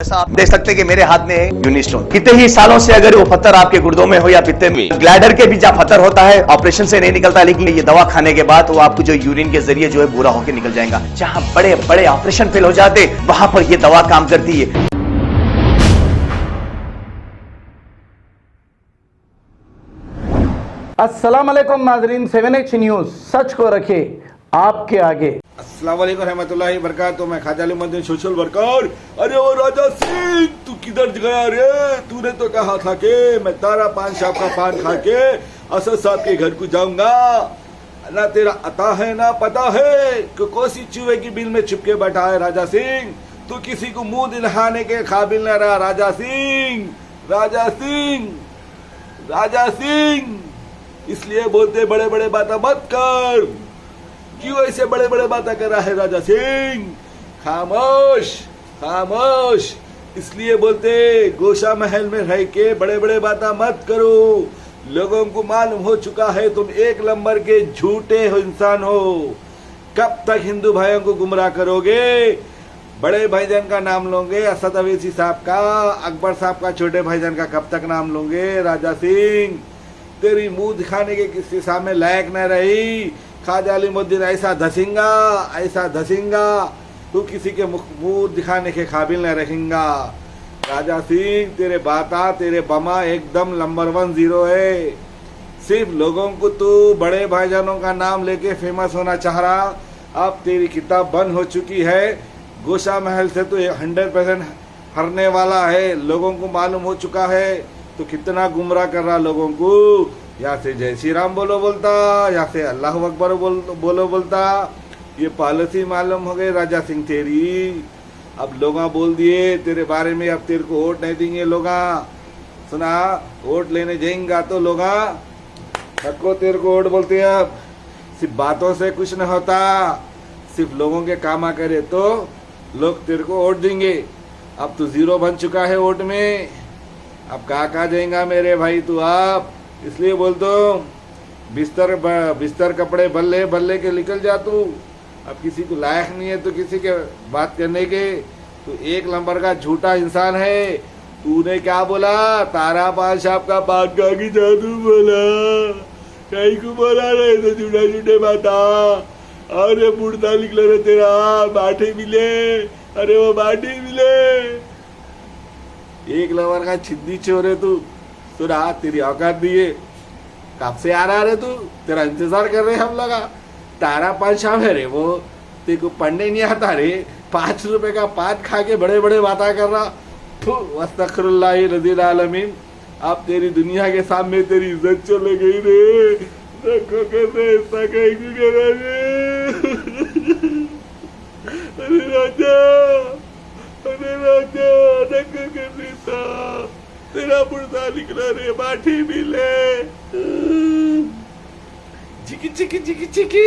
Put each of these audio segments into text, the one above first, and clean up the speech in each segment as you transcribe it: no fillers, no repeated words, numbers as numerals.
जैसा आप देख सकते हैं कि मेरे हाथ में है यूनिस्टोन। कितने ही सालों से अगर वो पत्थर आपके गुर्दों में हो या पित्ते में, ग्लैडर के भी जहाँ पत्थर होता है ऑपरेशन से नहीं निकलता, लेकिन ये दवा खाने के बाद वो आपको जो यूरिन के जरिए जो है पूरा होकर निकल जाएगा। जहाँ बड़े बड़े ऑपरेशन फेल हो जाते वहां पर ये दवा काम करती है। अस्सलाम वालेकुम नाजरीन, 7H न्यूज सच को रखे आपके आगे। अस्सलाम वालेकुम रहमतुल्लाहि बरकातहू। मैं ख्वाजा अलीमुद्दीन सोशल वर्कर। अरे वो राजा सिंह, तू किधर गया रे? तूने तो कहा था कि मैं तारा पान साहब का पान खा के असद साहब के घर को जाऊंगा। ना तेरा अता है ना पता है कि कोसी चूहे की बिल में छुप के बैठा है राजा सिंह। तू किसी को मुंह दिखाने के काबिल न रहा राजा सिंह। राजा सिंह, राजा सिंह, इसलिए बोलते बड़े बड़े बातें मत कर। क्यों ऐसे बड़े बड़े बातें कर रहा है राजा सिंह? खामोश खामोश। इसलिए बोलते गोशा महल में रह के बड़े बड़े बातें मत करो। लोगों को मालूम हो चुका है तुम एक नंबर के झूठे हो इंसान हो। कब तक हिंदू भाइयों को गुमराह करोगे? बड़े भाईजान का नाम लोगे, असद अवैसी साहब का, अकबर साहब का छोटे भाईजान का कब तक नाम लोगे? राजा सिंह, तेरी मुंह दिखाने के किसी सामने लायक न रही। ख्वाजा अलीमुद्दीन ऐसा धसेंगा तू किसी के मुंह दिखाने के काबिल न रहेगा। राजा सिंह, तेरे बाता तेरे बमा एकदम नंबर 1 0 है। सिर्फ लोगों को तू बड़े भाईजानों का नाम लेके फेमस होना चाह रहा। अब तेरी किताब बंद हो चुकी है। गोशा महल से तो 100% हारने वाला है। लोगों को मालूम हो चुका है तो कितना गुमराह कर रहा लोगों को। यहाँ से जय श्री राम बोलो बोलता, यहाँ से अल्लाह अकबर बोलो बोलता। ये पॉलिसी मालूम हो गई राजा सिंह तेरी। अब लोग बोल दिए तेरे बारे में, अब तेरे को वोट नहीं देंगे लोग। सुना, वोट लेने जाएंगा तो लोग सबको तेरे को वोट बोलते हैं। अब सिर्फ बातों से कुछ नहीं होता, सिर्फ लोगों के काम करे तो लोग तेरे को वोट देंगे। अब तू 0 बन चुका है वोट में। अब कहाँ जाएगा मेरे भाई तू? आप इसलिए बोल दो बिस्तर कपड़े बल्ले बल्ले के निकल जा तू। अब किसी को लायक नहीं है तो किसी के बात करने के। तू एक नंबर का झूठा इंसान है। तूने क्या बोला? तारा पान साहब का पान खा के जादू बोला। कहीं को बोला रहे तो झूठे बाता। अरे मुर्दा निकला रे तेरा, बाटे मिले। अरे वो बाटे मिले। एक नंबर का छिद्दी चोर है तू। सुना, तेरी औकात दिए कब से आ रहा रे तू? तेरा इंतजार कर रहे हम लोग। तारा पान साहब है रे वो, तेरे को पढ़ने नहीं आता रे। 5 रुपए का पान खा के बड़े बड़े बातें कर रहा। वस्तगफिरुल्लाह रज़ील आलमीन। अब तेरी दुनिया के सामने तेरी इज्जत चले गई रे। देखो कैसे ऐसा कहीं रे। अरे राजा, अरे राजा, देखो कैसे था तेरा मुर्दा निकला रे, बाठी मिले। चिकी चिकी चिकी चिकी।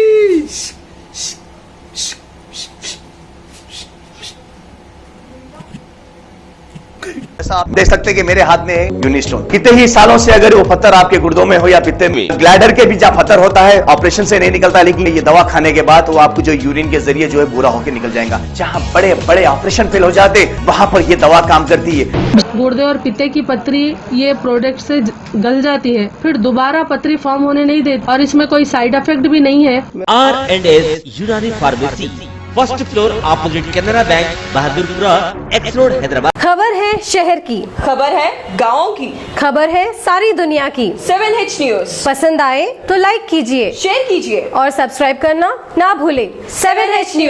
जैसा आप देख सकते हैं कि मेरे हाथ में है यूनिस्टोन। कितने ही सालों से अगर वो पत्थर आपके गुर्दों में हो या पित्ते में, ग्लैडर के भी जहाँ पत्थर होता है ऑपरेशन से नहीं निकलता, लेकिन ये दवा खाने के बाद वो आपको जो यूरिन के जरिए जो है पूरा होकर निकल जाएगा। जहाँ बड़े बड़े ऑपरेशन फेल हो जाते वहां पर ये दवा काम करती है। गुर्दे और पित्ते की पथरी ये प्रोडक्ट से गल जाती है, फिर दोबारा पथरी फॉर्म होने नहीं देती और इसमें कोई साइड इफेक्ट भी नहीं है। R&S यूनानी pharmacy, first floor opposite Canara bank, Bahadurpura, x road, Hyderabad. खबर है शहर की, खबर है गाँव की, खबर है सारी दुनिया की। 7H न्यूज पसंद आए तो लाइक कीजिए, शेयर कीजिए और सब्सक्राइब करना ना भूले। 7H news.